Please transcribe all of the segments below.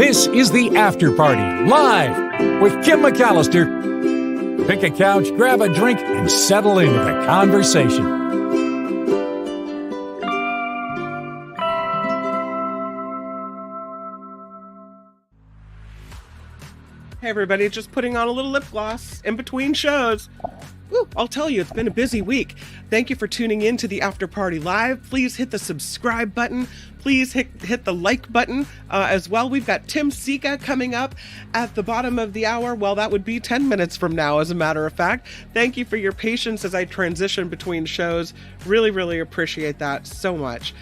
This is the After Party, live with Kim McAllister. Pick a couch, grab a drink, and settle into the conversation. Hey everybody, just putting on a little lip gloss in between shows. Woo, I'll tell you, it's been a busy week. Thank you for tuning in to the After Party Live. Please hit the subscribe button. Please hit the like button as well. We've got Tim Sika coming up at the bottom of the hour. Well, that would be 10 minutes from now, as a matter of fact. Thank you for your patience as I transition between shows. Really, really appreciate that so much.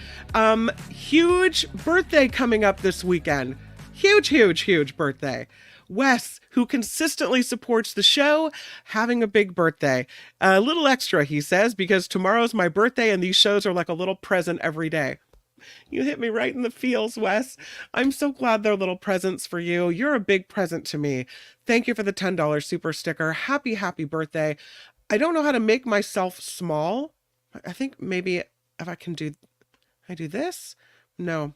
Huge birthday coming up this weekend. Huge birthday. Wes, who consistently supports the show, having a big birthday. A little extra, he says, because tomorrow's my birthday and these shows are like a little present every day. You hit me right in the feels, Wes. I'm so glad they're little presents for you. You're a big present to me. Thank you for the $10 super sticker. Happy birthday. I don't know how to make myself small. I think maybe if I do this? No,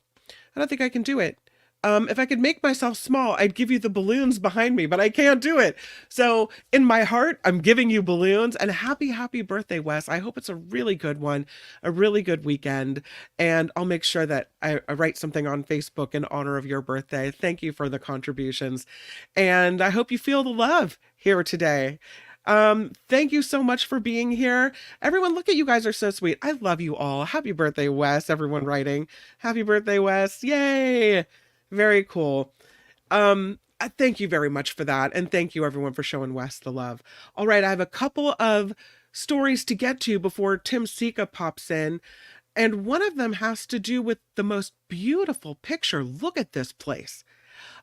I don't think I can do it. If I could make myself small, I'd give you the balloons behind me, but I can't do it. So in my heart, I'm giving you balloons, and happy birthday, Wes. I hope it's a really good one, a really good weekend. And I'll make sure that I write something on Facebook in honor of your birthday. Thank you for the contributions. And I hope you feel the love here today. Thank you so much for being here. Everyone, look at you guys are so sweet. I love you all. Happy birthday, Wes. Everyone writing. Happy birthday, Wes. Yay. Very cool. Thank you very much for that. And thank you everyone for showing Wes the love. All right. I have a couple of stories to get to before Tim Sika pops in. And one of them has to do with the most beautiful picture. Look at this place.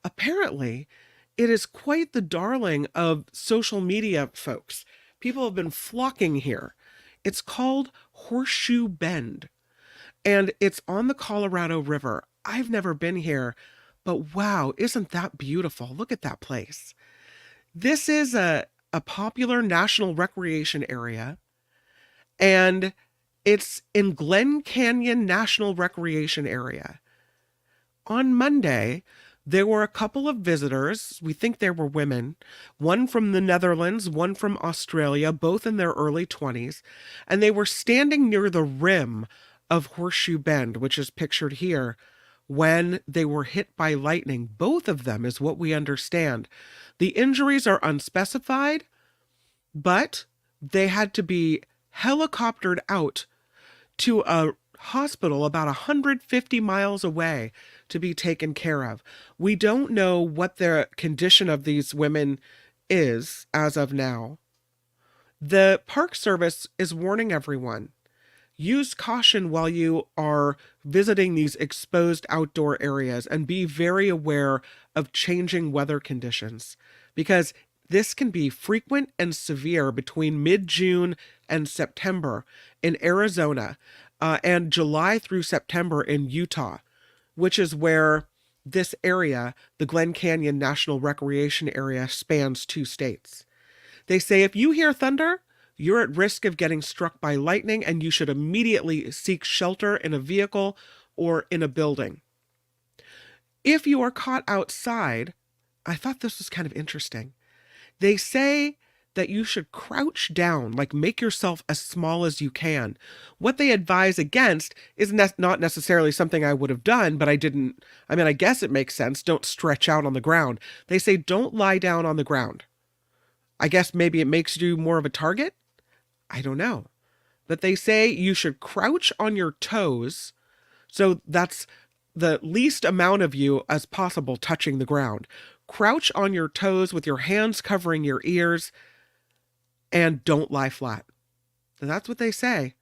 Apparently, it is quite the darling of social media folks. People have been flocking here. It's called Horseshoe Bend, and it's on the Colorado River. I've never been here, but wow, isn't that beautiful? Look at that place. This is a popular national recreation area, and it's in Glen Canyon National Recreation Area. On Monday, there were a couple of visitors. We think they were women, one from the Netherlands, one from Australia, both in their early 20s, and they were standing near the rim of Horseshoe Bend, which is pictured here, when they were hit by lightning. Both of them is what we understand. The injuries are unspecified, but they had to be helicoptered out to a hospital about 150 miles away to be taken care of. We don't know what the condition of these women is as of now. The Park Service is warning everyone. Use caution while you are visiting these exposed outdoor areas and be very aware of changing weather conditions, because this can be frequent and severe between mid-June and September in Arizona and July through September in Utah, which is where this area, the Glen Canyon National Recreation Area, spans 2 states. They say if you hear thunder, you're at risk of getting struck by lightning, and you should immediately seek shelter in a vehicle or in a building. If you are caught outside, I thought this was kind of interesting. They say that you should crouch down, like make yourself as small as you can. What they advise against is not necessarily something I would have done, but I guess it makes sense. Don't stretch out on the ground. They say don't lie down on the ground. I guess maybe it makes you more of a target. I don't know. But they say you should crouch on your toes. So that's the least amount of you as possible touching the ground. Crouch on your toes with your hands covering your ears, and don't lie flat. And that's what they say.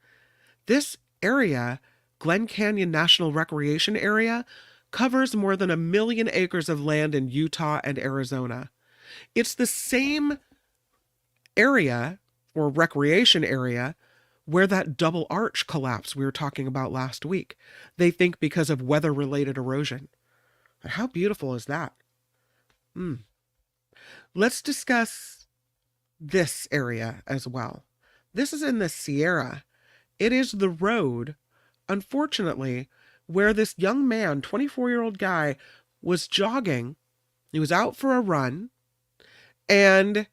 This area, Glen Canyon National Recreation Area, covers more than 1 million acres of land in Utah and Arizona. It's the same area or recreation area where that double arch collapse we were talking about last week. They think because of weather-related erosion. How beautiful is that? Let's discuss this area as well. This is in the Sierra. It is the road, unfortunately, where this young man, 24-year-old guy, was jogging. He was out for a run, and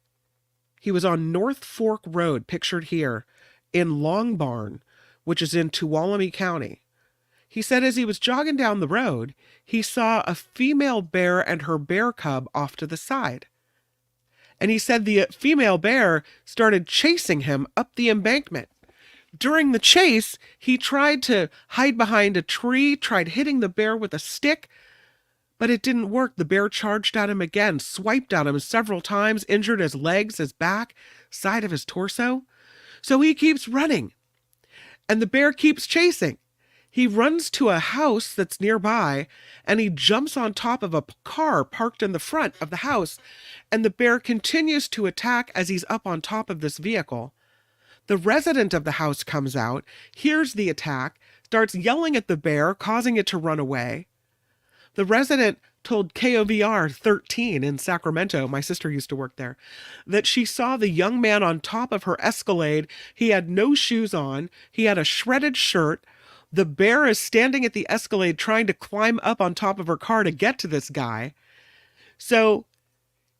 he was on North Fork Road, pictured here, in Long Barn, which is in Tuolumne County. He said as he was jogging down the road, he saw a female bear and her bear cub off to the side. And he said the female bear started chasing him up the embankment. During the chase, he tried to hide behind a tree, tried hitting the bear with a stick, but it didn't work. The bear charged at him again, swiped at him several times, injured his legs, his back, side of his torso. So he keeps running, and the bear keeps chasing. He runs to a house that's nearby, and he jumps on top of a car parked in the front of the house, and the bear continues to attack as he's up on top of this vehicle. The resident of the house comes out, hears the attack, starts yelling at the bear, causing it to run away. The resident told KOVR 13 in Sacramento, my sister used to work there, that she saw the young man on top of her Escalade. He had no shoes on. He had a shredded shirt. The bear is standing at the Escalade trying to climb up on top of her car to get to this guy. So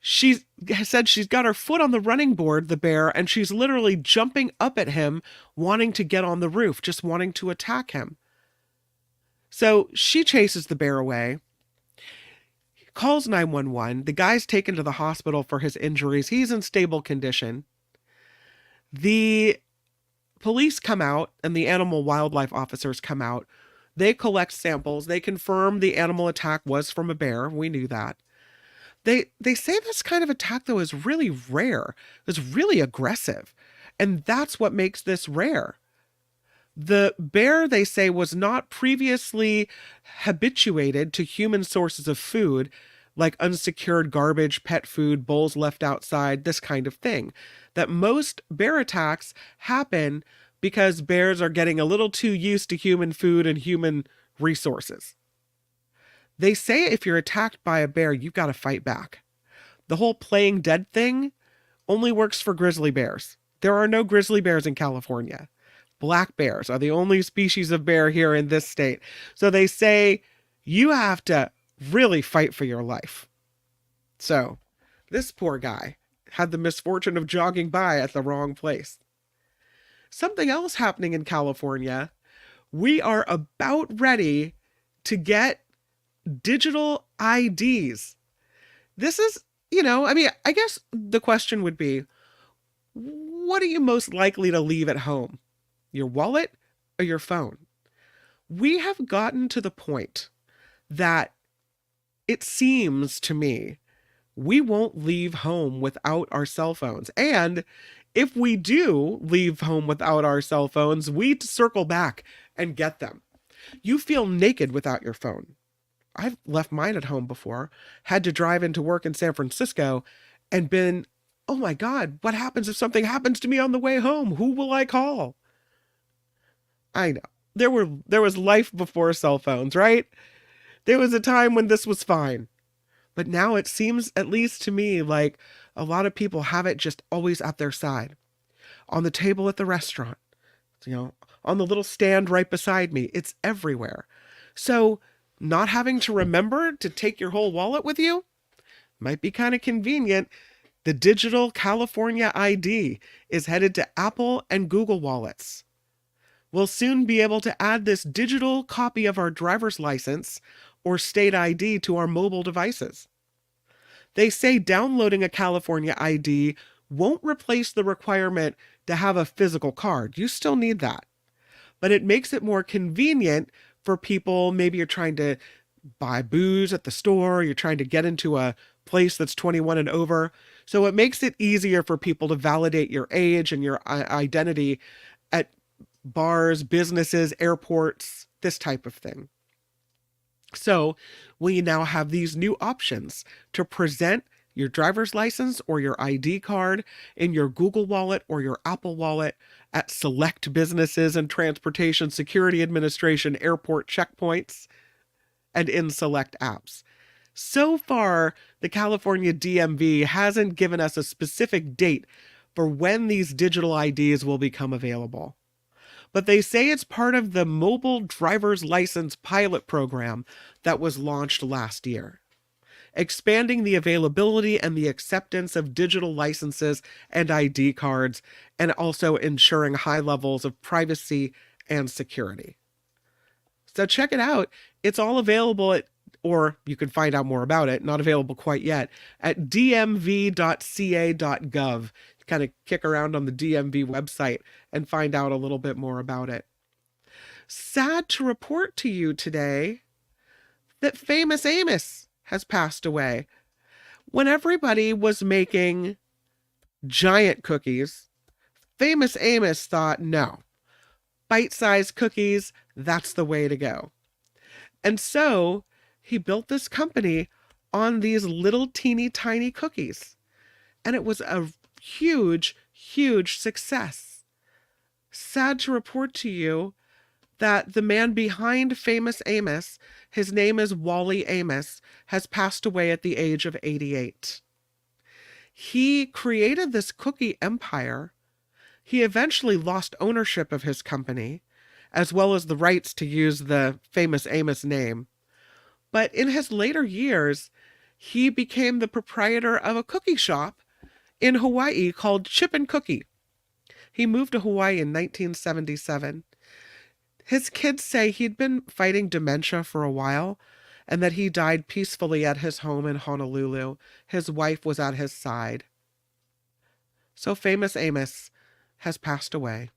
she said she's got her foot on the running board, the bear, and she's literally jumping up at him, wanting to get on the roof, just wanting to attack him. So she chases the bear away, calls 911. The guy's taken to the hospital for his injuries. He's in stable condition. The police come out and the animal wildlife officers come out. They collect samples. They confirm the animal attack was from a bear. We knew that. They say this kind of attack, though, is really rare. It's really aggressive. And that's what makes this rare. The bear, they say, was not previously habituated to human sources of food, like unsecured garbage, pet food, bowls left outside, this kind of thing. That most bear attacks happen because bears are getting a little too used to human food and human resources. They say if you're attacked by a bear, you've got to fight back. The whole playing dead thing only works for grizzly bears. There are no grizzly bears in California. Black bears are the only species of bear here in this state. So they say you have to really fight for your life. So this poor guy had the misfortune of jogging by at the wrong place. Something else happening in California, we are about ready to get digital IDs. This is, I guess the question would be, what are you most likely to leave at home? Your wallet or your phone? We have gotten to the point that it seems to me we won't leave home without our cell phones. And if we do leave home without our cell phones, we circle back and get them. You feel naked without your phone. I've left mine at home before, had to drive into work in San Francisco and been, oh my God, what happens if something happens to me on the way home? Who will I call? I know. There was life before cell phones, right? There was a time when this was fine. But now it seems, at least to me, like a lot of people have it just always at their side. On the table at the restaurant, on the little stand right beside me. It's everywhere. So not having to remember to take your whole wallet with you might be kind of convenient. The digital California ID is headed to Apple and Google wallets. We'll soon be able to add this digital copy of our driver's license or state ID to our mobile devices. They say downloading a California ID won't replace the requirement to have a physical card. You still need that. But it makes it more convenient for people. Maybe you're trying to buy booze at the store, you're trying to get into a place that's 21 and over. So it makes it easier for people to validate your age and your identity at bars, businesses, airports, this type of thing. So we now have these new options to present your driver's license or your ID card in your Google Wallet or your Apple Wallet at select businesses and Transportation Security Administration airport checkpoints and in select apps. So far, the California DMV hasn't given us a specific date for when these digital IDs will become available. but they say it's part of the mobile driver's license pilot program that was launched last year, expanding the availability and the acceptance of digital licenses and ID cards, and also ensuring high levels of privacy and security. So check it out. It's all available at, or you can find out more about it, not available quite yet, at dmv.ca.gov. Kind of kick around on the DMV website and find out a little bit more about it. Sad to report to you today that Famous Amos has passed away. When everybody was making giant cookies, Famous Amos thought, no, bite-sized cookies, that's the way to go. And so he built this company on these little teeny tiny cookies. And it was a huge, huge success. Sad to report to you that the man behind Famous Amos, his name is Wally Amos, has passed away at the age of 88. He created this cookie empire. He eventually lost ownership of his company, as well as the rights to use the Famous Amos name. But in his later years, he became the proprietor of a cookie shop in Hawaii called Chip and Cookie. He moved to Hawaii in 1977. His kids say he'd been fighting dementia for a while and that he died peacefully at his home in Honolulu. His wife was at his side. So Famous Amos has passed away.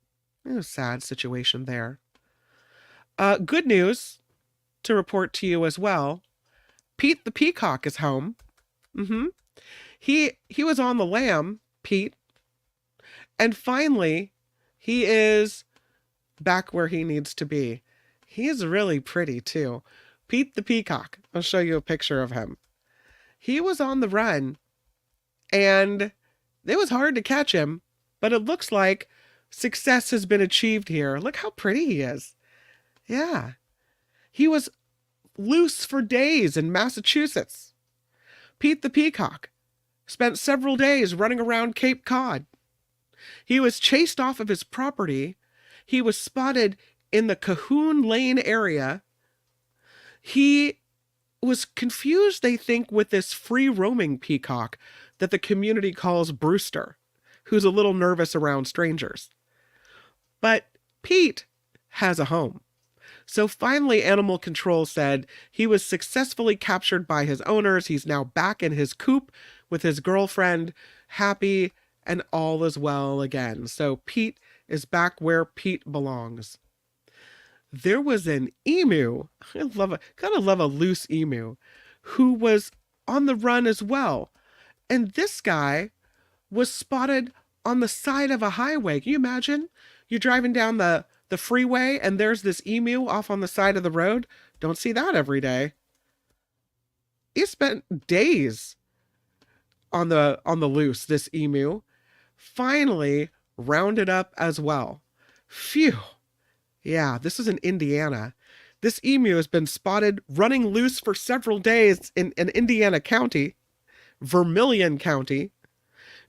It was a sad situation there. Good news to report to you as well. Pete the Peacock is home. He was on the lam, Pete. And finally, he is back where he needs to be. He is really pretty too. Pete the Peacock. I'll show you a picture of him. He was on the run and it was hard to catch him, but it looks like success has been achieved here. Look how pretty he is. Yeah. He was loose for days in Massachusetts. Pete the Peacock spent several days running around Cape Cod. He was chased off of his property. He was spotted in the Cahoon Lane area. He was confused, they think, with this free-roaming peacock that the community calls Brewster, who's a little nervous around strangers. But Pete has a home. So finally, Animal Control said he was successfully captured by his owners. He's now back in his coop with his girlfriend, happy, and all is well again. So Pete is back where Pete belongs. There was an emu, gotta love a loose emu, who was on the run as well. And this guy was spotted on the side of a highway. Can you imagine? You're driving down the freeway and there's this emu off on the side of the road. Don't see that every day. He spent days on the loose, this emu. Finally rounded up as well. Phew. Yeah, this is in Indiana. This emu has been spotted running loose for several days in Indiana County, Vermilion County.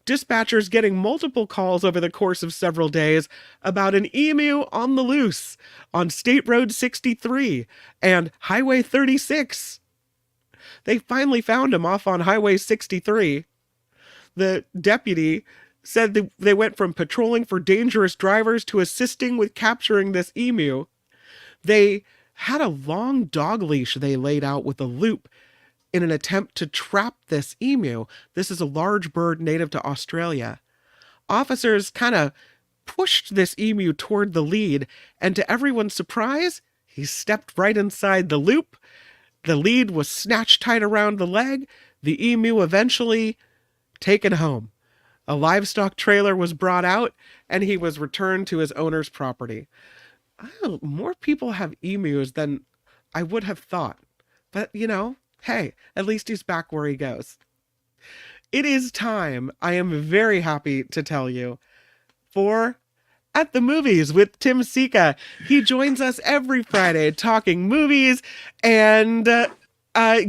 Dispatchers getting multiple calls over the course of several days about an emu on the loose on State Road 63 and Highway 36. They finally found him off on Highway 63. The deputy said they went from patrolling for dangerous drivers to assisting with capturing this emu. They had a long dog leash they laid out with a loop in an attempt to trap this emu. This is a large bird native to Australia. Officers kind of pushed this emu toward the lead, and to everyone's surprise, he stepped right inside the loop. The lead was snatched tight around the leg. The emu eventually taken home. A livestock trailer was brought out, and he was returned to his owner's property. More people have emus than I would have thought. But, hey, at least he's back where he goes. It is time, I am very happy to tell you, for At the Movies with Tim Sika. He joins us every Friday talking movies and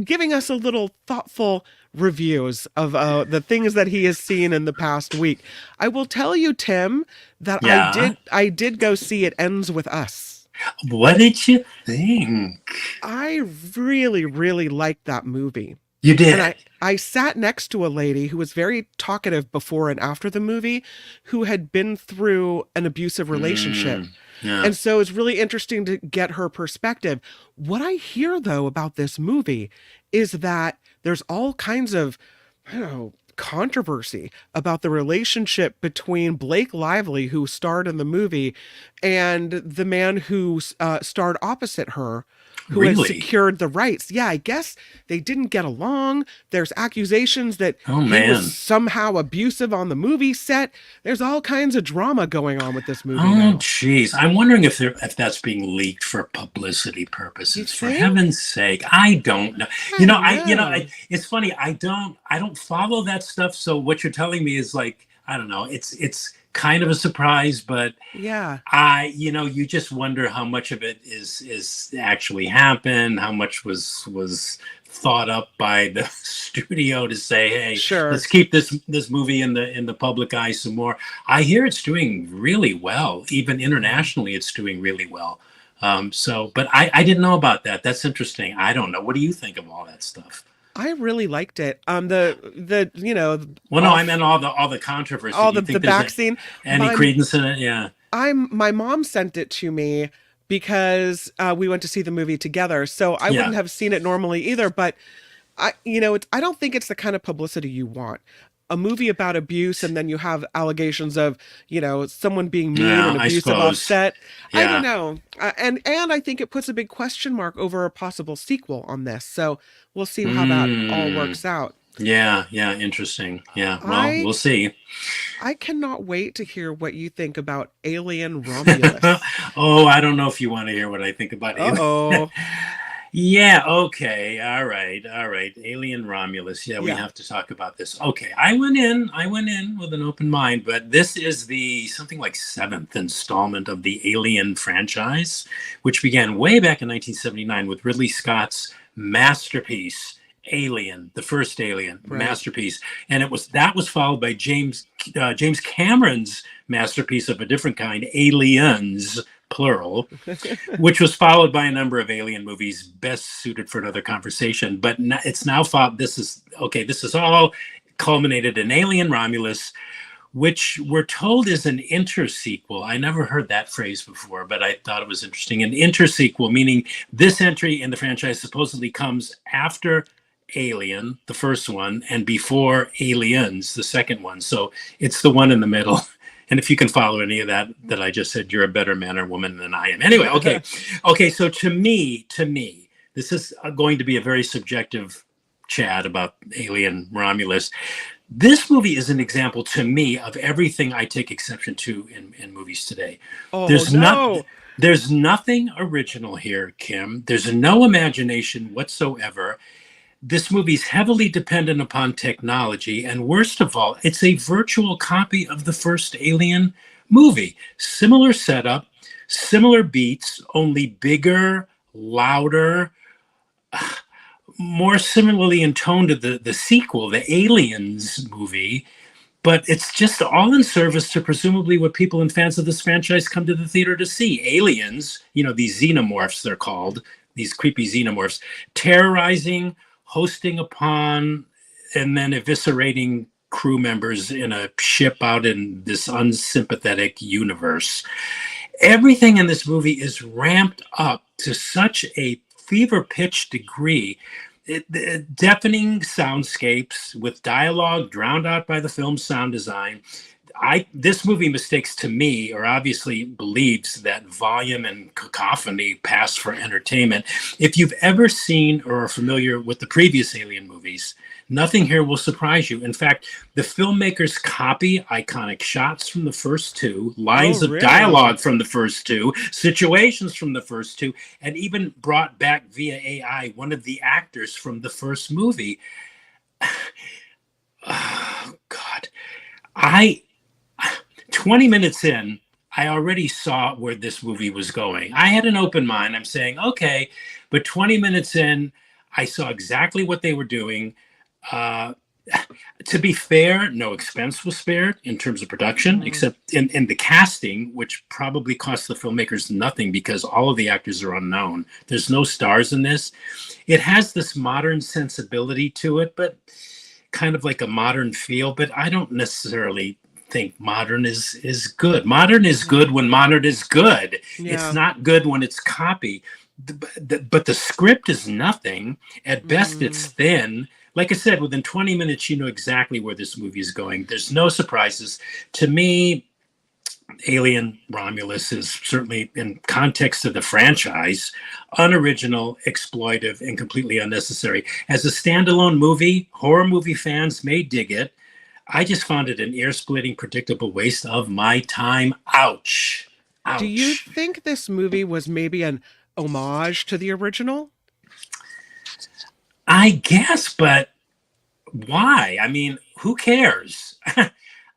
giving us a little thoughtful reviews of the things that he has seen in the past week. I will tell you, Tim, that Yeah. I did go see It Ends With Us. What did you think? I really, really liked that movie. You And did. I sat next to a lady who was very talkative before and after the movie, who had been through an abusive relationship. Yeah. And so it's really interesting to get her perspective. What I hear, though, about this movie is that there's all kinds of, I don't know, controversy about the relationship between Blake Lively, who starred in the movie, and the man who starred opposite her, who had Really? secured the rights. Yeah, I guess they didn't get along. There's accusations that Oh, he was man. somehow abusive on the movie set. There's all kinds of drama going on with this movie Oh, now. geez. I'm wondering if that's being leaked for publicity You purposes. For think? heaven's sake, I don't know. I don't know. It's funny. I don't follow that stuff. So what you're telling me is like, I don't know. It's kind of a surprise, but Yeah, you just wonder how much of it is actually happened, how much was thought up by the studio to say, hey, sure. let's keep this movie in the public eye some more. I hear it's doing really well, even internationally. It's doing really well. But I didn't know about that. That's interesting. I don't know. What do you think of all that stuff? I really liked it. The Well, no, I meant all the controversy. all Do you the think there's back scene. any My credence in it? Yeah. my mom sent it to me because we went to see the movie together. So I Yeah. wouldn't have seen it normally either, but I don't think it's the kind of publicity you want. A movie about abuse and then you have allegations of, someone being mean Yeah, and I abusive suppose. offset. I don't Yeah. know. And I think it puts a big question mark over a possible sequel on this. So we'll see how that all Hmm. works out. Yeah, yeah, interesting. Yeah, well, I we'll see. I cannot wait to hear what you think about Alien Romulus. Oh, I don't know if you want to hear what I think about Alien. Uh-oh. Yeah, okay, all right. Alien Romulus. Yeah, we Yeah. have to talk about this. Okay, I went in with an open mind, but this is the something like seventh installment of the Alien franchise, which began way back in 1979 with Ridley Scott's masterpiece. Alien, the first Alien Right. masterpiece, and that was followed by James Cameron's masterpiece of a different kind, Aliens, plural, which was followed by a number of Alien movies best suited for another conversation. But it's now followed. This is all culminated in Alien Romulus, which we're told is an intersequel. I never heard that phrase before, but I thought it was interesting. An intersequel, meaning this entry in the franchise supposedly comes after Alien, the first one, and before Aliens, the second one. So it's the one in the middle. And if you can follow any of that I just said, you're a better man or woman than I am. Anyway, okay. Okay, so to me, this is going to be a very subjective chat about Alien Romulus. This movie is an example to me of everything I take exception to in movies today. Oh There's no. there's nothing original here, Kim. There's no imagination whatsoever. This movie's heavily dependent upon technology, and worst of all, it's a virtual copy of the first Alien movie. Similar setup, similar beats, only bigger, louder, more similarly in tone to the sequel, the Aliens movie. But it's just all in service to presumably what people and fans of this franchise come to the theater to see. Aliens, these xenomorphs, they're called, these creepy xenomorphs, terrorizing, hosting upon, and then eviscerating crew members in a ship out in this unsympathetic universe. Everything in this movie is ramped up to such a fever-pitched degree. Deafening soundscapes with dialogue drowned out by the film's sound design. This movie mistakes to me, or obviously believes, that volume and cacophony pass for entertainment. If you've ever seen or are familiar with the previous Alien movies, nothing here will surprise you. In fact, the filmmakers copy iconic shots from the first two, lines of really? dialogue from the first two, situations from the first two, and even brought back via AI one of the actors from the first movie. Oh, God. 20 minutes in, I already saw where this movie was going. I had an open mind. I'm saying, okay, but 20 minutes in, I saw exactly what they were doing. Uh, to be fair, no expense was spared in terms of production, except in the casting, which probably cost the filmmakers nothing because all of the actors are unknown. There's no stars in this. It has this modern sensibility to it, but kind of like a modern feel. But I don't necessarily think modern is good. Modern is good when modern is good. Yeah. It's not good when it's copy. But the script is nothing. At best, it's thin. Like I said, within 20 minutes, you know exactly where this movie is going. There's no surprises. To me, Alien Romulus is certainly, in context of the franchise, unoriginal, exploitive, and completely unnecessary. As a standalone movie, horror movie fans may dig it. I just found it an ear-splitting, predictable waste of my time. Ouch. Ouch. Do you think this movie was maybe an homage to the original? I guess, but why? I mean, who cares?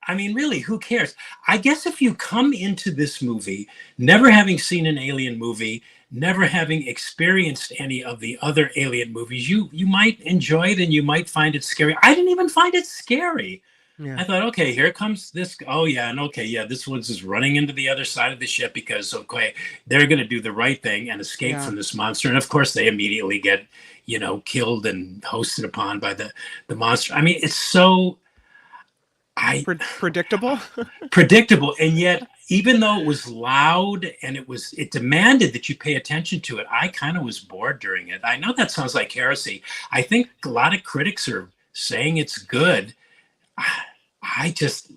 I mean, really, who cares? I guess if you come into this movie never having seen an Alien movie, never having experienced any of the other Alien movies, you might enjoy it and you might find it scary. I didn't even find it scary. Yeah. I thought, okay, here comes this. Oh, yeah. And okay, yeah, this one's just running into the other side of the ship because, okay, they're going to do the right thing and escape from this monster. And of course, they immediately get, killed and hosted upon by the monster. I mean, it's so predictable. Predictable. And yet, even though it was loud and it demanded that you pay attention to it, I kind of was bored during it. I know that sounds like heresy. I think a lot of critics are saying it's good. I just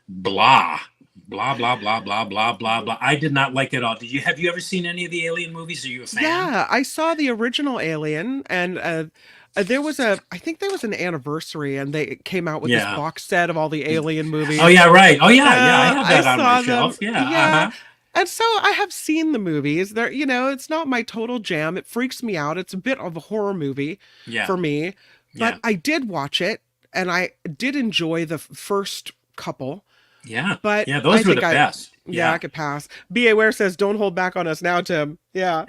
blah blah blah blah blah blah blah. I did not like it all. Have you ever seen any of the Alien movies? Are you a fan? Yeah, I saw the original Alien, and I think there was an anniversary, and they came out with this box set of all the Alien movies. Oh yeah, right. Oh yeah, I have that on my shelf. Yeah. Yeah. And so I have seen the movies. They're, it's not my total jam. It freaks me out. It's a bit of a horror movie for me, but I did watch it. And I did enjoy the first couple. Yeah. But those were the best. Yeah, I could pass. B.A. Ware says, don't hold back on us now, Tim. Yeah.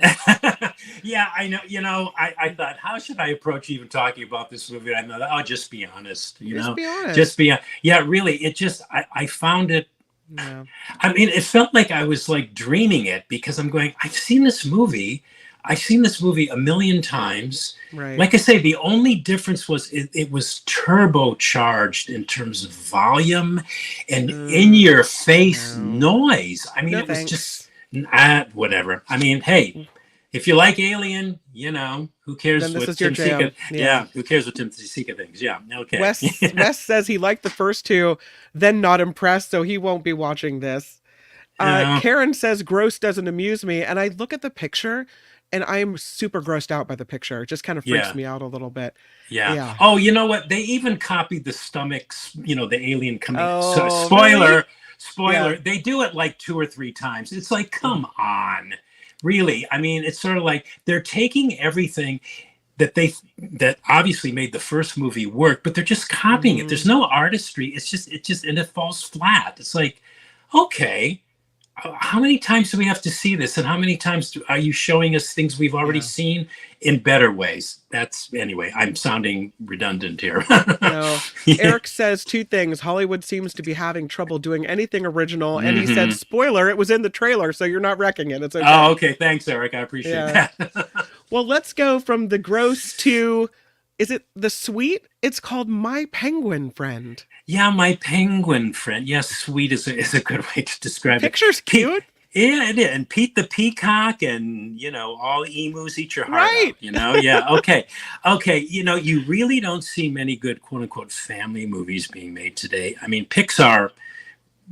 Yeah, I know. I thought, how should I approach even talking about this movie? I thought, just be honest. Just be honest. Just be honest. Yeah, really. It just, I found it. Yeah. I mean, it felt like I was like dreaming it because I'm going, I've seen this movie a million times. Right. Like I say, the only difference was it was turbocharged in terms of volume and in-your-face noise. I mean, was just whatever. I mean, hey, if you like Alien, who cares then this what is your Tim jam. Sika? Yeah, who cares what Tim Sika thinks? Yeah, okay. Wes says he liked the first two, then not impressed, so he won't be watching this. Karen says gross doesn't amuse me, and I look at the picture. And I'm super grossed out by the picture. It just kind of freaks me out a little bit. Yeah. Oh, you know what? They even copied the stomachs, the alien coming. So, Really? Spoiler. Yeah. They do it like 2 or 3 times. It's like, come on. Really? I mean, it's sort of like they're taking everything that obviously made the first movie work, but they're just copying it. There's no artistry. It's just, and it falls flat. It's like, okay. How many times do we have to see this? And how many times are you showing us things we've already seen in better ways? Anyway, I'm sounding redundant here. No. Eric says 2 things. Hollywood seems to be having trouble doing anything original. And he said, spoiler, it was in the trailer, so you're not wrecking it. It's okay. Oh, okay. Thanks, Eric. I appreciate that. Well, let's go from the gross to, is it the sweet? It's called My Penguin Friend. Yeah, My Penguin Friend. Yes, sweet is a good way to describe it. Picture's cute. Yeah, it is. And Pete the Peacock and, all emus eat your heart Right. out, Yeah, okay. Okay, you really don't see many good, quote-unquote, family movies being made today. I mean, Pixar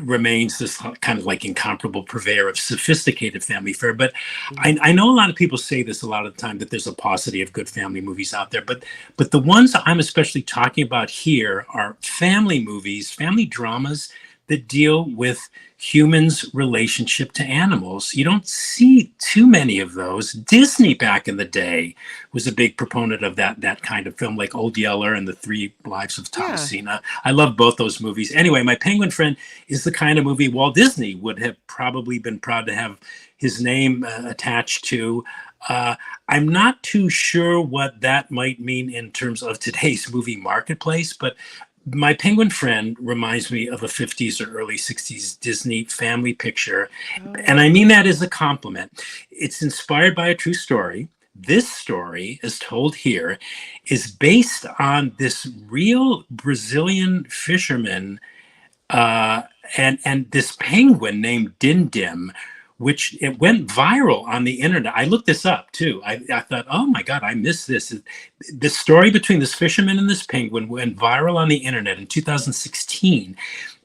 remains this kind of like incomparable purveyor of sophisticated family fare. But I know a lot of people say this a lot of the time, that there's a paucity of good family movies out there. But the ones I'm especially talking about here are family movies, family dramas that deal with humans' relationship to animals. You don't see too many of those. Disney back in the day was a big proponent of that kind of film, like Old Yeller and The Three Lives of Thomasina. I love both those movies. Anyway, My Penguin Friend is the kind of movie Walt Disney would have probably been proud to have his name attached to. I'm not too sure what that might mean in terms of today's movie marketplace, but My Penguin Friend reminds me of a 50s or early 60s Disney family picture. And I mean that as a compliment. It's inspired by a true story. This story, as told here, is based on this real Brazilian fisherman and this penguin named Din Dim, which it went viral on the internet. I looked this up too. I thought, oh my God, I missed this. The story between this fisherman and this penguin went viral on the internet in 2016.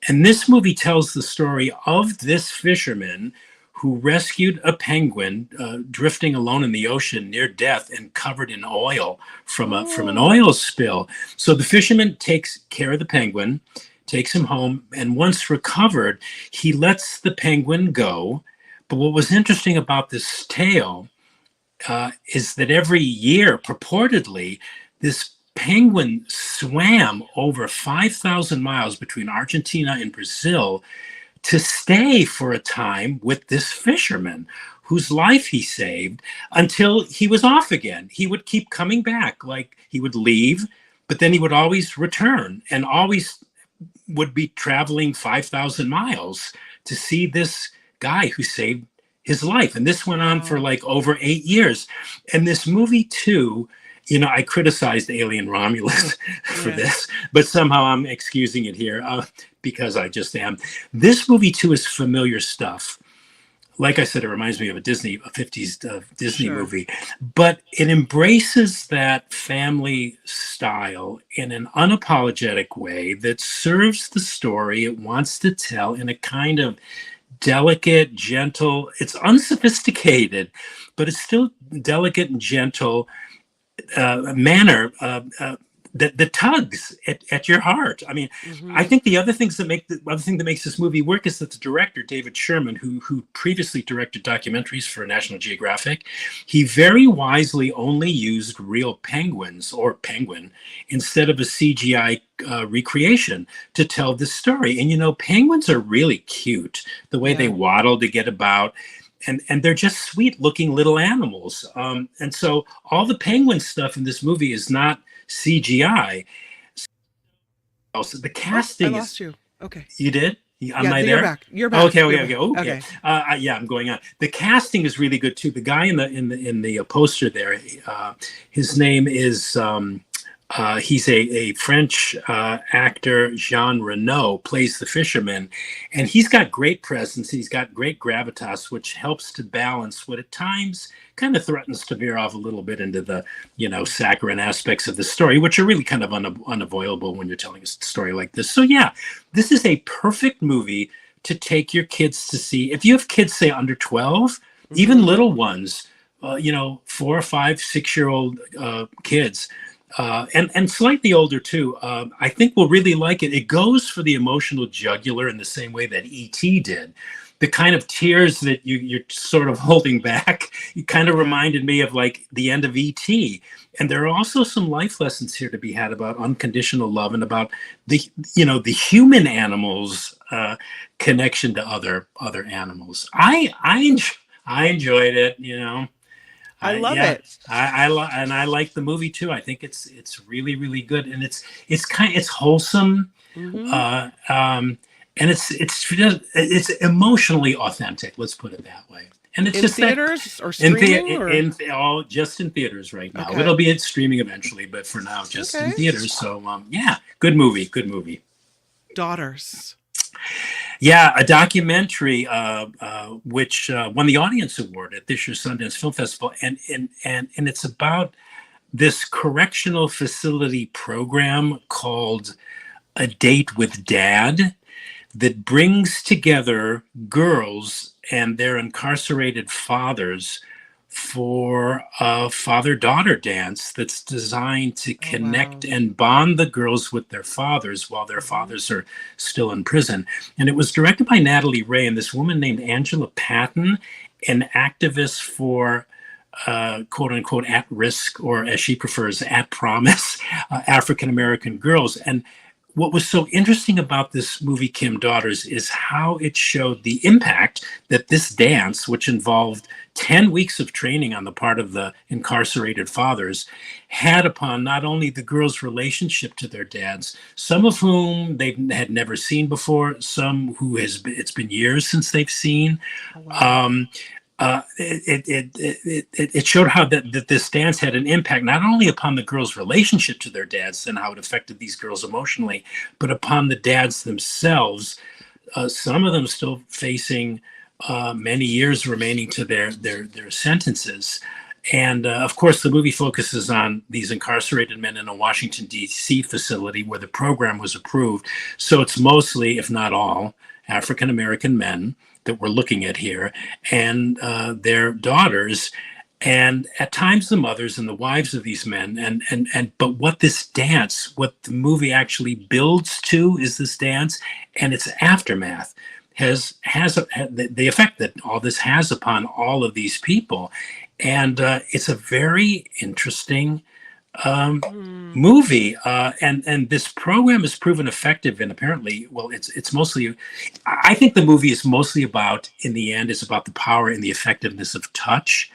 And this movie tells the story of this fisherman who rescued a penguin drifting alone in the ocean near death and covered in oil from an oil spill. So the fisherman takes care of the penguin, takes him home, and once recovered, he lets the penguin go. But what was interesting about this tale is that every year, purportedly, this penguin swam over 5,000 miles between Argentina and Brazil to stay for a time with this fisherman whose life he saved until he was off again. He would keep coming back, like he would leave, but then he would always return and always would be traveling 5,000 miles to see this guy who saved his life. And this went on for like over 8 years. And this movie too, you know, I criticized Alien Romulus for this, but somehow I'm excusing it here because I just am. This movie too is familiar stuff. Like I said, it reminds me of a 50s Disney movie, but it embraces that family style in an unapologetic way that serves the story it wants to tell in a kind of delicate, gentle, it's unsophisticated, but it's still delicate and gentle manner that tugs at your heart. I mean, I think the other thing that makes this movie work is that the director, David Sherman, who previously directed documentaries for National Geographic, he very wisely only used real penguins or penguin instead of a CGI recreation to tell this story. And you know, penguins are really cute, the way they waddle to get about. And they're just sweet looking little animals. And so all the penguin stuff in this movie is not CGI. So the casting I lost you. Okay. You did? Am I there? You're back. You're back. Okay. Yeah, I'm going on. The casting is really good too. The guy in the poster there, his name is he's a French actor, Jean Reno, plays the fisherman, and he's got great presence. He's got great gravitas, which helps to balance what at times kind of threatens to veer off a little bit into the, you know, saccharine aspects of the story, which are really kind of unavoidable when you're telling a story like this. So yeah, this is a perfect movie to take your kids to see. If you have kids, say under 12, even little ones, you know, 4 or 5, 6-year-old kids, and slightly older too, I think will really like it. It goes for the emotional jugular in the same way that E.T. did. The kind of tears that you're sort of holding back, it kind of reminded me of like the end of E.T. And there are also some life lessons here to be had about unconditional love and about the human animals' connection to other animals. I enjoyed it, you know. I love it. I like the movie too. I think it's really, really good, and it's wholesome, and it's emotionally authentic. Let's put it that way. And it's in just theaters or streaming, just in theaters right now. Okay. It'll be streaming eventually, but for now, just in theaters. So yeah, good movie. Daughters. Yeah, a documentary which won the Audience Award at this year's Sundance Film Festival, and it's about this correctional facility program called A Date with Dad that brings together girls and their incarcerated fathers for a father-daughter dance that's designed to Oh, connect wow. and bond the girls with their fathers while their Mhm. fathers are still in prison. And it was directed by Natalie Ray and this woman named Angela Patton, an activist for quote unquote at risk, or as she prefers, at promise, African American girls. And what was so interesting about this movie, Kim Daughters, is how it showed the impact that this dance, which involved 10 weeks of training on the part of the incarcerated fathers, had upon not only the girls' relationship to their dads, some of whom they had never seen before, some who it's been years since they've seen. Oh, wow. Um, it showed how that this dance had an impact not only upon the girls' relationship to their dads and how it affected these girls emotionally, but upon the dads themselves. Some of them still facing many years remaining to their sentences. And of course, the movie focuses on these incarcerated men in a Washington, D.C. facility where the program was approved. So it's mostly, if not all, African American men that we're looking at here, and their daughters, and at times the mothers and the wives of these men. But what this dance, what the movie actually builds to, is this dance and its aftermath has the effect that all this has upon all of these people, and it's a very interesting Hmm. movie, and this program has proven effective. And apparently, well, it's mostly, I think the movie is mostly about, in the end, it's about the power and the effectiveness of touch.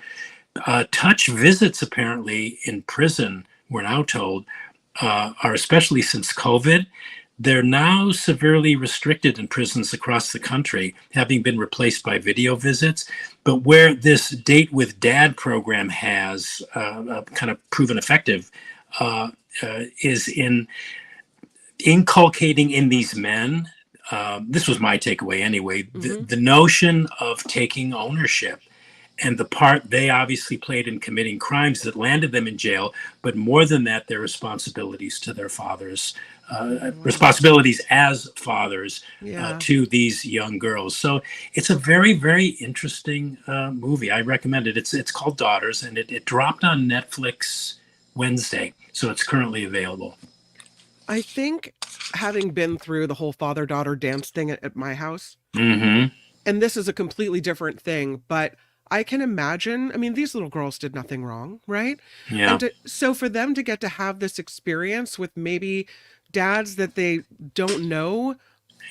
Touch visits, apparently, in prison, we're now told, are, especially since COVID, they're now severely restricted in prisons across the country, having been replaced by video visits. But where this Date with Dad program has kind of proven effective is in inculcating in these men. This was my takeaway anyway, Hmm. the notion of taking ownership and the part they obviously played in committing crimes that landed them in jail, but more than that, their responsibilities to their fathers, Wow. responsibilities as fathers Yeah. to these young girls. So it's a very, very interesting movie. I recommend it. It's called Daughters, and it dropped on Netflix Wednesday, so it's currently available. I think, having been through the whole father-daughter dance thing at my house, Mm-hmm. and this is a completely different thing, but I can imagine, I mean, these little girls did nothing wrong, right? And Yeah. so for them to get to have this experience with maybe dads that they don't know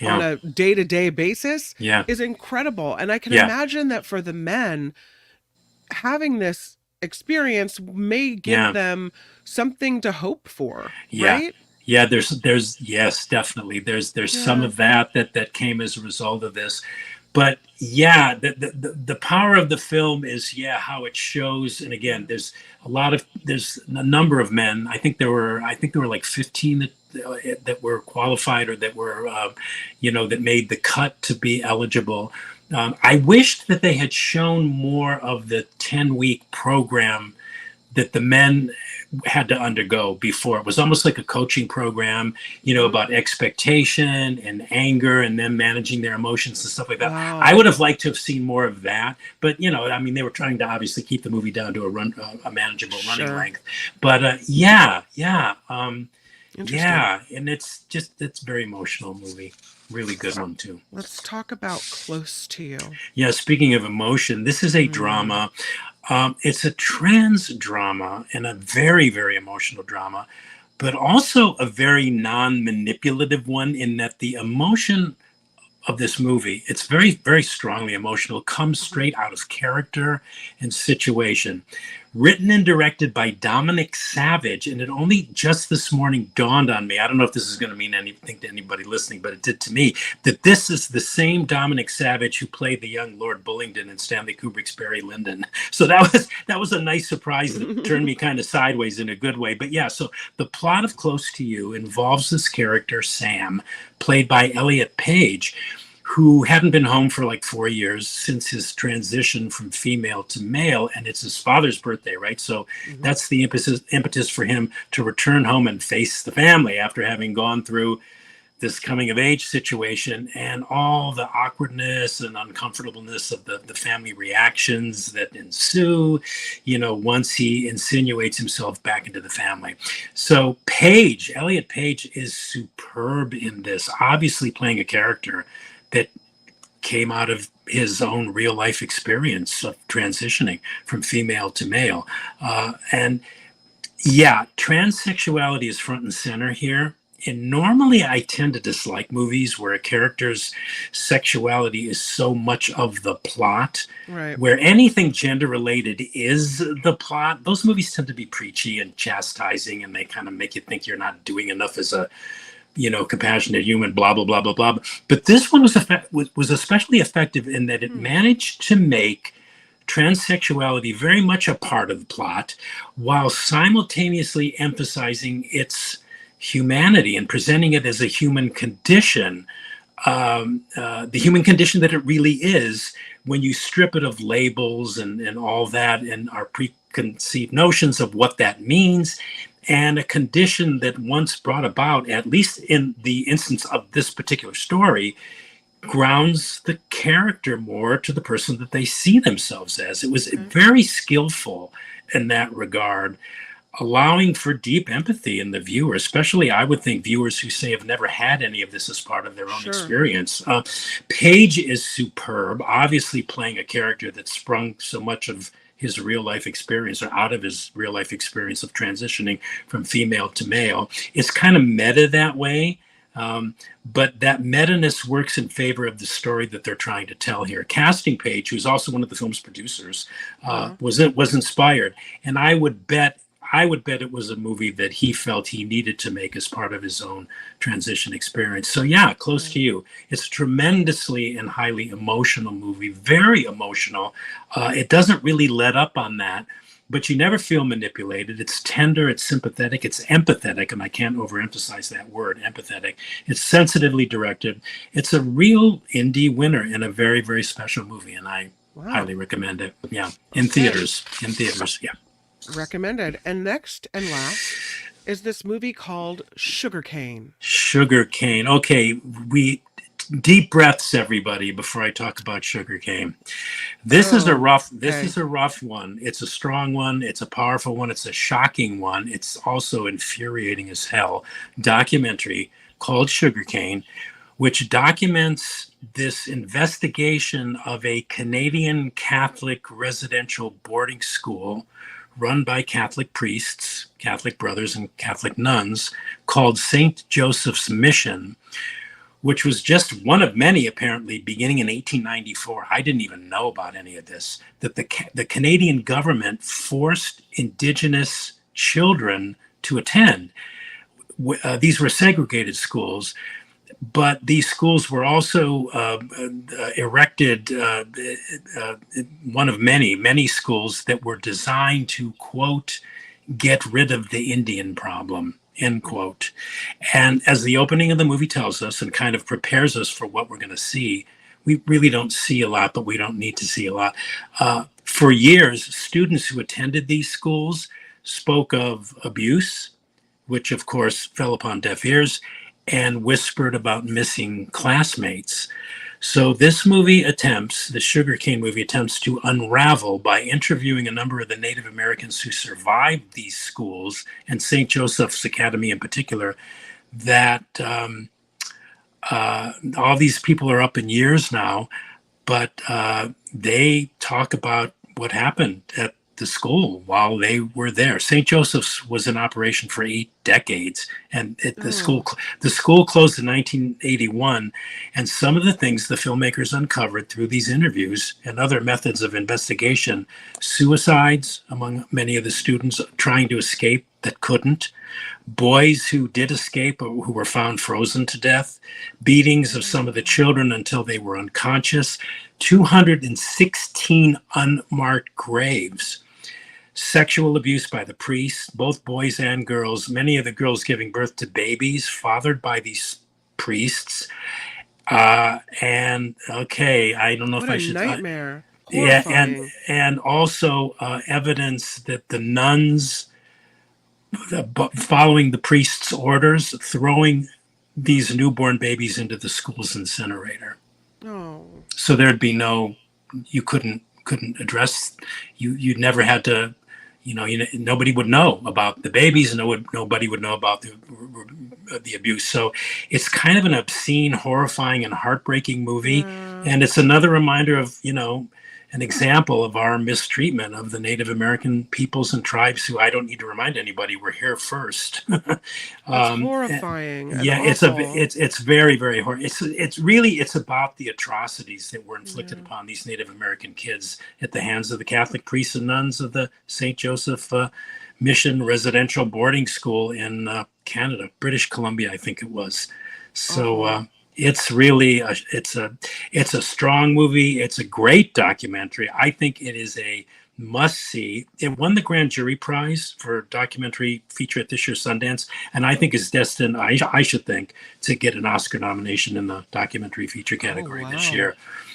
on Yeah. a day-to-day basis Yeah. is incredible. And I can Yeah. imagine that for the men, having this experience may give Yeah. them something to hope for, Yeah. right? Yeah, there's yes, definitely. There's some Yeah. of that came as a result of this. But yeah, the power of the film is, yeah, how it shows. And again, Yeah. there's a number of men. I think there were like 15 that were qualified, or that were that made the cut to be eligible. I wished that they had shown more of the 10-week program that the men had to undergo before. It was almost like a coaching program, Mhm. about expectation and anger and them managing their emotions and stuff like that. I Wow. would have liked to have seen more of that, but I mean, they were trying to obviously keep the movie down to a manageable running Sure. length. But yeah, Interesting. yeah, and it's very emotional movie. Really good one too. Let's talk about Close to You. Yeah, speaking of emotion, this is a Mm. drama. It's a trans drama and a very, very emotional drama, but also a very non manipulative one, in that the emotion of this movie, it's very, very strongly emotional, comes Mhm. straight out of character and situation. Written and directed by Dominic Savage, and it only just this morning dawned on me. I don't know if this is going to mean anything to anybody listening, but it did to me, that this is the same Dominic Savage who played the young Lord Bullingdon in Stanley Kubrick's Barry Lyndon. So that was a nice surprise that turned me kind of sideways in a good way. But yeah, so the plot of Close to You involves this character Sam, played by Elliot Page, who hadn't been home for like 4 years since his transition from female to male, and it's his father's birthday, right? So Mhm. that's the impetus for him to return home and face the family after having gone through this coming of age situation and all the awkwardness and uncomfortableness of the family reactions that ensue, once he insinuates himself back into the family. So Elliot Page is superb in this, obviously playing a character that came out of his own real life experience of transitioning from female to male. And yeah, transsexuality is front and center here. And normally I tend to dislike movies where a character's sexuality is so much of the plot. Right. Where anything gender related is the plot. Those movies tend to be preachy and chastising, and they kind of make you think you're not doing enough as a compassionate human, blah, blah, blah, blah, blah. But this one was especially effective in that it managed to make transsexuality very much a part of the plot while simultaneously emphasizing its humanity and presenting it as a human condition, the human condition that it really is when you strip it of labels and all that and our preconceived notions of what that means, and a condition that once brought about, at least in the instance of this particular story, grounds the character more to the person that they see themselves as. It was very skillful in that regard, allowing for deep empathy in the viewer, especially I would think viewers who say have never had any of this as part of their own experience. Page is superb, obviously playing a character that sprung so much of his real life experience, or out of his real life experience of transitioning from female to male. It's kind of meta that way. But that meta-ness works in favor of the story that they're trying to tell here. Casting Page, who's also one of the film's producers, was inspired, and I would bet it was a movie that he felt he needed to make as part of his own transition experience. So yeah, close to you. It's a tremendously and highly emotional movie, very emotional. It doesn't really let up on that, but you never feel manipulated. It's tender, it's sympathetic, it's empathetic, and I can't overemphasize that word, empathetic. It's sensitively directed. It's a real indie winner in a very, very special movie, and I highly recommend it. Yeah, in theaters, yeah. Recommended. And next and last is this movie called Sugarcane. Sugarcane. Okay, deep breaths, everybody, before I talk about Sugarcane. This is a rough one. It's a strong one. It's a powerful one. It's a shocking one. It's also infuriating as hell. Documentary called Sugarcane, which documents this investigation of a Canadian Catholic residential boarding school run by Catholic priests, Catholic brothers and Catholic nuns, called St. Joseph's Mission, which was just one of many, apparently, beginning in 1894. I didn't even know about any of this, that the Canadian government forced Indigenous children to attend. These were segregated schools, but these schools were also erected, one of many schools that were designed to, quote, get rid of the Indian problem, end quote. And as the opening of the movie tells us and kind of prepares us for what we're going to see, we really don't see a lot, but we don't need to see a lot. For years, students who attended these schools spoke of abuse, which of course fell upon deaf ears, and whispered about missing classmates. So this movie the Sugarcane movie attempts to unravel by interviewing a number of the Native Americans who survived these schools, and St. Joseph's Academy in particular, that all these people are up in years now, but they talk about what happened at the school while they were there. St. Joseph's was in operation for 8 decades, and the school closed in 1981. And some of the things the filmmakers uncovered through these interviews and other methods of investigation: suicides among many of the students trying to escape that couldn't, boys who did escape or who were found frozen to death, beatings of some of the children until they were unconscious, 216 unmarked graves, sexual abuse by the priests, both boys and girls, many of the girls giving birth to babies fathered by these priests. And okay, I don't know What if I should. Nightmare. And also evidence that the nuns, following the priest's orders, throwing these newborn babies into the school's incinerator. Oh. So there'd be you couldn't address, you'd never had to, nobody would know about the babies, and nobody would know about the abuse. So it's kind of an obscene, horrifying, and heartbreaking movie. And it's another reminder of, an example of our mistreatment of the Native American peoples and tribes, who I don't need to remind anybody were here first. It's horrifying. And yeah, awful. it's very, very horrible. It's about the atrocities that were inflicted upon these Native American kids at the hands of the Catholic priests and nuns of the St. Joseph Mission Residential Boarding School in Canada, British Columbia, I think it was. So. It's really it's a strong movie. It's a great documentary. I think it is a must see. It won the Grand Jury Prize for documentary feature at this year's Sundance, and I think is destined, I should think, to get an Oscar nomination in the documentary feature category this year.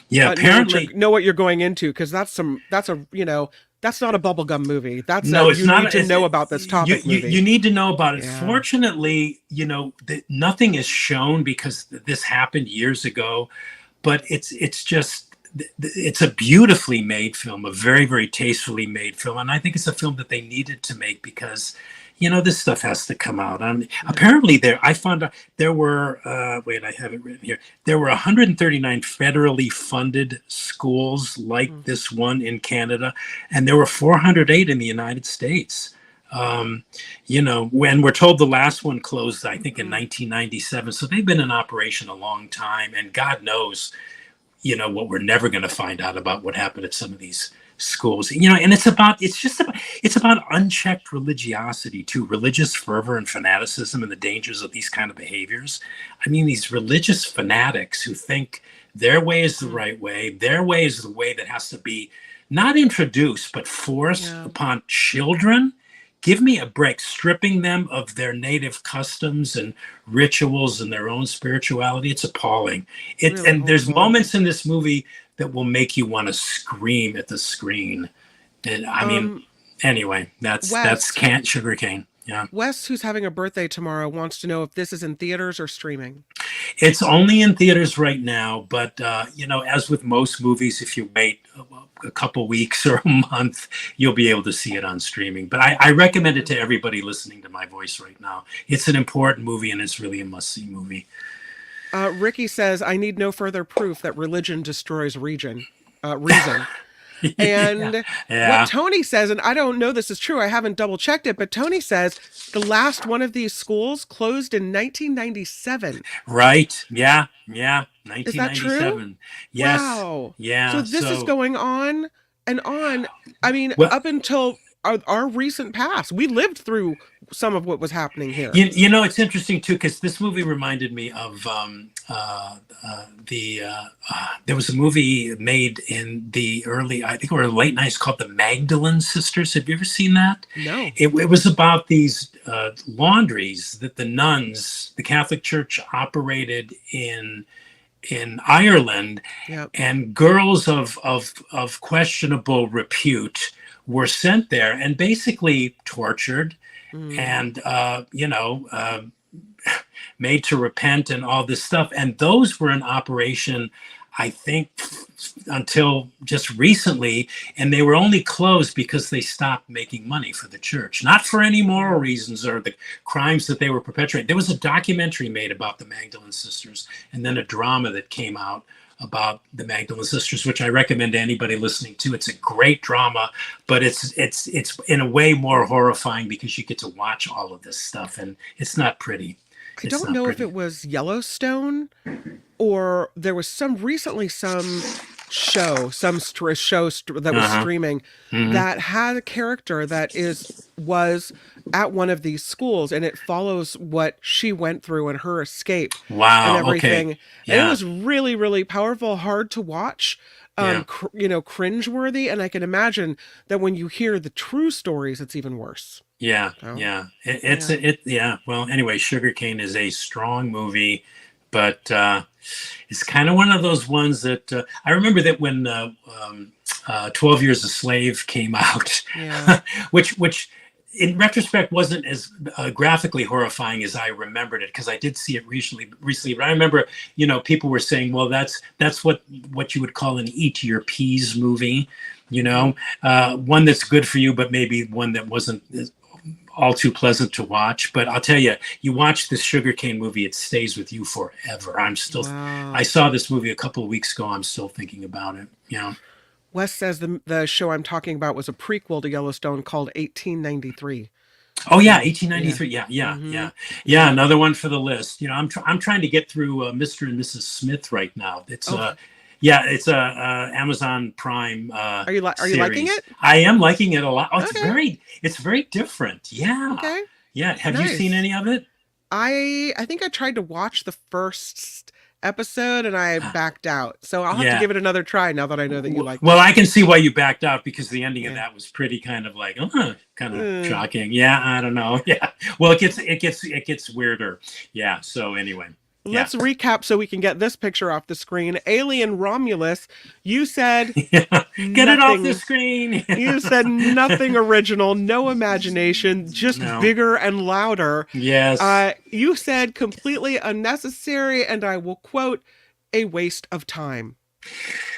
Yeah, apparently know what you're going into, because that's not a bubblegum movie. That's no, it's you not. Need to know about this topic. You need to know about it. Yeah. Fortunately, nothing is shown because this happened years ago, but it's a beautifully made film, a very, very tastefully made film, and I think it's a film that they needed to make because this stuff has to come out. Apparently, I found out there were, I have it written here. There were 139 federally funded schools like this one in Canada, and there were 408 in the United States. When we're told the last one closed, I think in 1997. So they've been in operation a long time, and God knows, what we're never going to find out about what happened at some of these schools, and it's about unchecked religiosity too, religious fervor and fanaticism, and the dangers of these kind of behaviors. I mean, these religious fanatics who think their way is the right way, their way is the way that has to be not introduced but forced upon children. Give me a break. Stripping them of their native customs and rituals and their own spirituality, it's appalling. There's moments in this movie that will make you want to scream at the screen. And I mean, anyway, that's Sugarcane. Yeah. Wes, who's having a birthday tomorrow, wants to know if this is in theaters or streaming. It's only in theaters right now, but as with most movies, if you wait a couple weeks or a month, you'll be able to see it on streaming. But I recommend it to everybody listening to my voice right now. It's an important movie, and it's really a must-see movie. Ricky says, I need no further proof that religion destroys reason. And what Tony says, and I don't know this is true, I haven't double checked it, but Tony says the last one of these schools closed in 1997. Right. Yeah. 1997. Is that true? Yes. Wow. Yeah. So this is going on and on. I mean, up until our recent past, we lived through some of what was happening here. It's interesting too, because this movie reminded me of there was a movie made in the early, I think, or late 90s called The Magdalene Sisters. Have you ever seen that? No. It was about these laundries that the nuns, the Catholic Church, operated in Ireland, and girls of questionable repute were sent there and basically tortured and made to repent and all this stuff. And those were in operation, I think, until just recently, and they were only closed because they stopped making money for the church, not for any moral reasons or the crimes that they were perpetrating. There was a documentary made about the Magdalene Sisters, and then a drama that came out about the Magdalene Sisters, which I recommend to anybody listening to. It's a great drama, but it's in a way more horrifying because you get to watch all of this stuff, and it's not pretty. I don't know if it was Yellowstone or there was some show that was streaming that had a character that was at one of these schools, and it follows what she went through and her escape and everything. Okay. Yeah. And it was really, really powerful, hard to watch, cringeworthy. And I can imagine that when you hear the true stories, it's even worse. Yeah. Well, anyway, Sugarcane is a strong movie, but it's kind of one of those ones that I remember that when 12 Years a Slave came out, which in retrospect, wasn't as graphically horrifying as I remembered it, because I did see it recently. But I remember, people were saying, well, that's what you would call an eat your peas movie, one that's good for you, but maybe one that wasn't all too pleasant to watch. But I'll tell you, you watch this sugarcane movie, it stays with you forever. Wow. I saw this movie a couple of weeks ago. I'm still thinking about it. Wes says the show I'm talking about was a prequel to Yellowstone called 1893. Oh yeah, 1893. Yeah, Mm-hmm. yeah. Another one for the list. I'm trying to get through Mr. and Mrs. Smith right now. It's it's a Amazon Prime. Are you liking it? I am liking it a lot. Oh, Okay. it's very different. Yeah. Okay. Yeah. Have you Nice. seen any of it? I think I tried to watch the first episode and I backed out. So I'll have to give it another try now that I know that you like it. Well, I can see why you backed out, because the ending of that was pretty kind of like, kind of shocking. Yeah, I don't know. Yeah. Well, it gets weirder. Yeah. So anyway. Let's recap so we can get this picture off the screen. Alien Romulus, you said get it off the screen. You said nothing original, no imagination, just bigger and louder. Yes. You said completely unnecessary, and I will quote, a waste of time.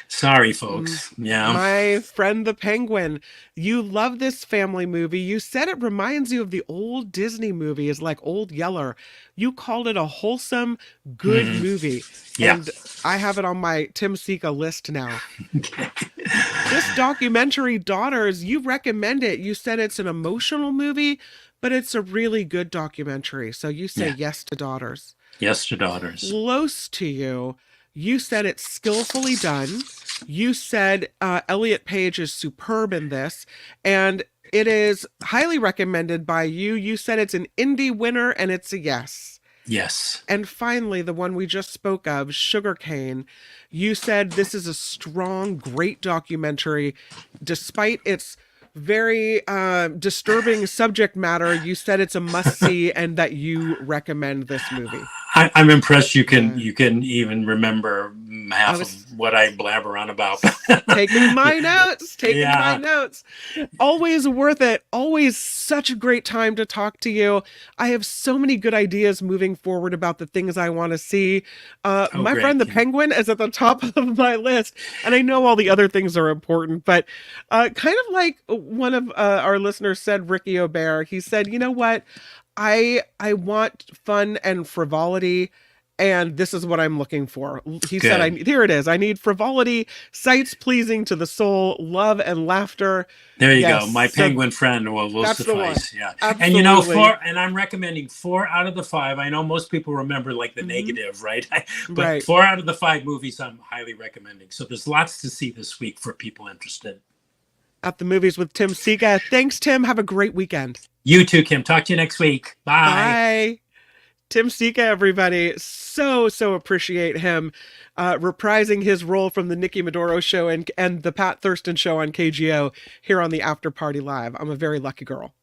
Sorry, folks. Yeah. My friend the Penguin, you love this family movie. You said it reminds you of the old Disney movies like Old Yeller. You called it a wholesome, good movie. Yeah. And I have it on my Tim Sika list now. This documentary, Daughters, you recommend it. You said it's an emotional movie, but it's a really good documentary. So you say yes to Daughters. Yes to Daughters. Close to you. You said it's skillfully done. You said Elliot Page is superb in this, and it is highly recommended by you. You said it's an indie winner, and it's a yes. Yes. And finally, the one we just spoke of, Sugarcane, you said this is a strong, great documentary. Despite its very disturbing subject matter, you said it's a must-see and that you recommend this movie. I'm impressed you can even remember half of what I blabber on about. Taking my notes. Always worth it. Always such a great time to talk to you. I have so many good ideas moving forward about the things I want to see. My friend the Penguin is at the top of my list, and I know all the other things are important, but kind of like one of our listeners said, Ricky Aubert, he said, you know what? I want fun and frivolity, and this is what I'm looking for. He said, here it is. I need frivolity, sights pleasing to the soul, love and laughter. There you go. My penguin friend will suffice. Yeah. Absolutely. And I'm recommending 4 out of the 5. I know most people remember like the negative, right? But Right. 4 out of the 5 movies I'm highly recommending. So there's lots to see this week for people interested. At the Movies with Tim Sika. Thanks, Tim. Have a great weekend. You too, Kim. Talk to you next week. Bye. Bye. Tim Sika, everybody. So appreciate him reprising his role from the Nikki Maduro show and the Pat Thurston show on KGO here on the After Party Live. I'm a very lucky girl.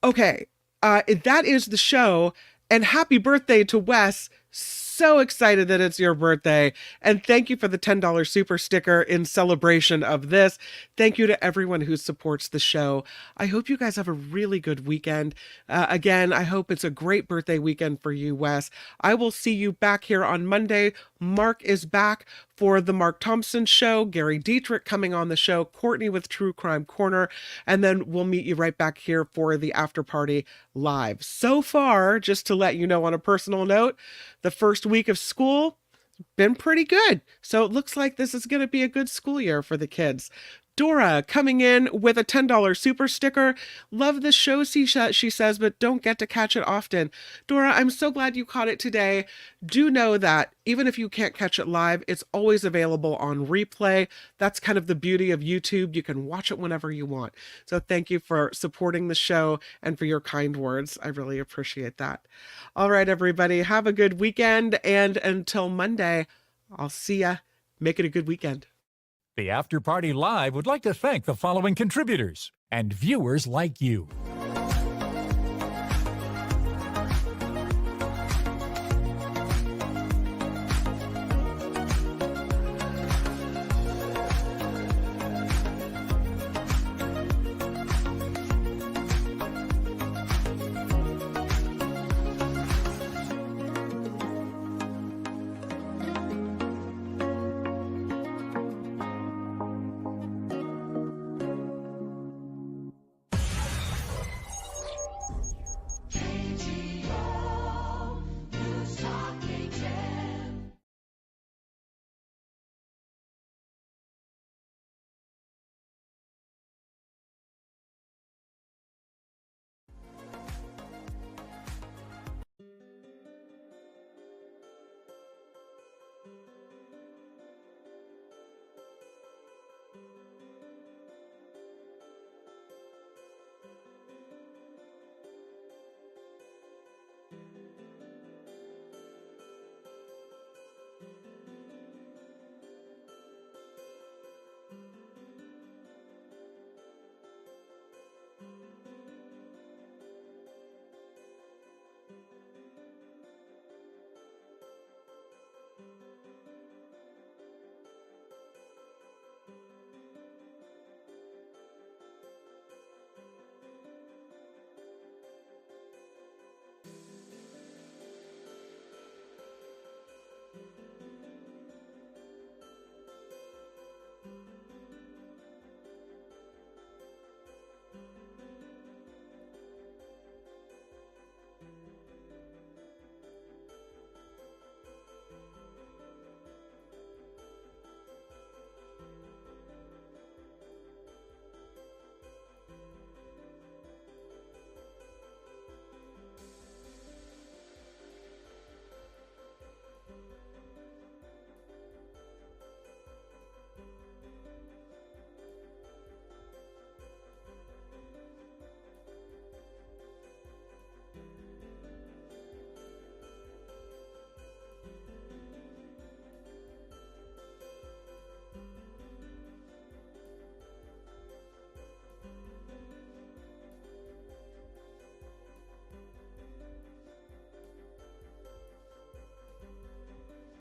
Okay, that is the show. And happy birthday to Wes. So excited that it's your birthday. And thank you for the $10 super sticker in celebration of this. Thank you to everyone who supports the show. I hope you guys have a really good weekend. Again, I hope it's a great birthday weekend for you, Wes. I will see you back here on Monday. Mark is back for the Mark Thompson Show, Gary Dietrich coming on the show, Courtney with True Crime Corner, and then we'll meet you right back here for the After Party Live. So far, just to let you know on a personal note, the first week of school been pretty good. So it looks like this is going to be a good school year for the kids. Dora coming in with a $10 super sticker. Love the show, she says, but don't get to catch it often. Dora, I'm so glad you caught it today. Do know that even if you can't catch it live, it's always available on replay. That's kind of the beauty of YouTube. You can watch it whenever you want. So thank you for supporting the show and for your kind words. I really appreciate that. All right, everybody, have a good weekend. And until Monday, I'll see ya. Make it a good weekend. The After Party Live would like to thank the following contributors and viewers like you.